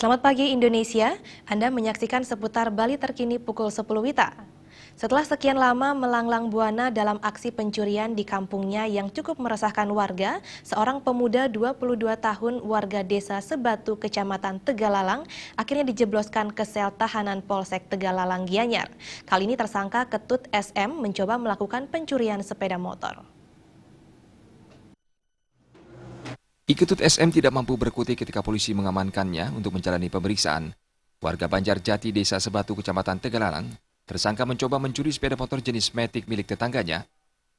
Selamat pagi Indonesia, Anda menyaksikan seputar Bali terkini pukul 10 WITA. Setelah sekian lama melanglang buana dalam aksi pencurian di kampungnya yang cukup meresahkan warga, seorang pemuda 22 tahun warga desa Sebatu, Kecamatan Tegalalang, akhirnya dijebloskan ke sel tahanan Polsek Tegalalang Gianyar. Kali ini tersangka Ketut SM mencoba melakukan pencurian sepeda motor. Ketut SM tidak mampu berkutik ketika polisi mengamankannya untuk menjalani pemeriksaan. Warga Banjarjati, Desa Sebatu, Kecamatan Tegalalang, tersangka mencoba mencuri sepeda motor jenis Matic milik tetangganya.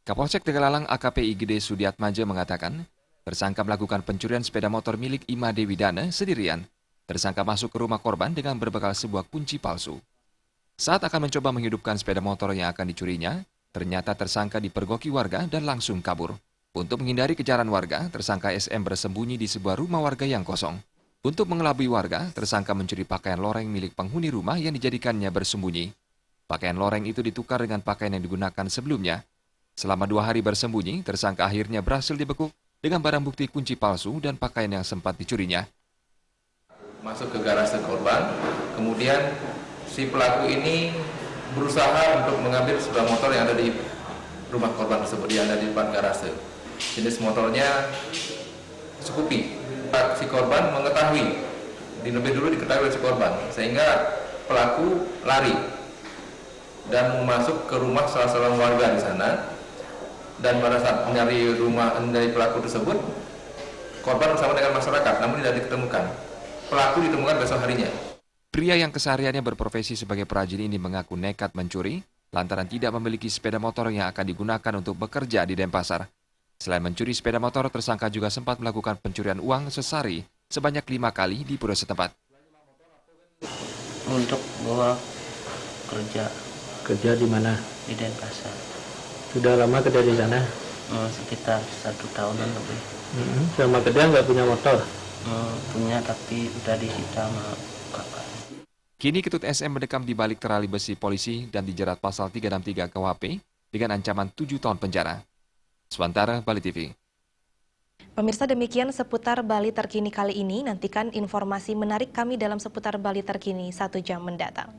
Kapolsek Tegalalang AKP Igede Sudiatmaja mengatakan, tersangka melakukan pencurian sepeda motor milik Ima Dewi Dana sendirian. Tersangka masuk ke rumah korban dengan berbekal sebuah kunci palsu. Saat akan mencoba menghidupkan sepeda motor yang akan dicurinya, ternyata tersangka dipergoki warga dan langsung kabur. Untuk menghindari kejaran warga, tersangka SM bersembunyi di sebuah rumah warga yang kosong. Untuk mengelabui warga, tersangka mencuri pakaian loreng milik penghuni rumah yang dijadikannya bersembunyi. Pakaian loreng itu ditukar dengan pakaian yang digunakan sebelumnya. Selama 2 hari bersembunyi, tersangka akhirnya berhasil dibekuk dengan barang bukti kunci palsu dan pakaian yang sempat dicurinya. Masuk ke garasi korban, kemudian si pelaku ini berusaha untuk mengambil sebuah motor yang ada di rumah korban tersebut, yang ada di depan garasi. Jenis motornya Scoopy. Si korban mengetahui, lebih dulu diketahui oleh si korban, sehingga pelaku lari dan masuk ke rumah salah seorang warga di sana. Dan pada saat mencari rumah dari pelaku tersebut, korban bersama dengan masyarakat, namun tidak ditemukan. Pelaku ditemukan besok harinya. Pria yang kesehariannya berprofesi sebagai perajin ini mengaku nekat mencuri lantaran tidak memiliki sepeda motor yang akan digunakan untuk bekerja di Denpasar. Selain mencuri sepeda motor, tersangka juga sempat melakukan pencurian uang sesari sebanyak 5 kali di pura setempat. Untuk bawa kerja. Kerja di mana? Di Denpasar. Sudah lama kerja di sana? Sekitar 1 tahunan lebih. Selama kerja nggak punya motor? Punya, tapi udah disita sama kakak. Kini Ketut SM mendekam di balik terali besi polisi dan dijerat pasal 363 KUHP dengan ancaman 7 tahun penjara. Swantara, Bali TV. Pemirsa, demikian seputar Bali terkini kali ini. Nantikan informasi menarik kami dalam seputar Bali terkini 1 jam mendatang.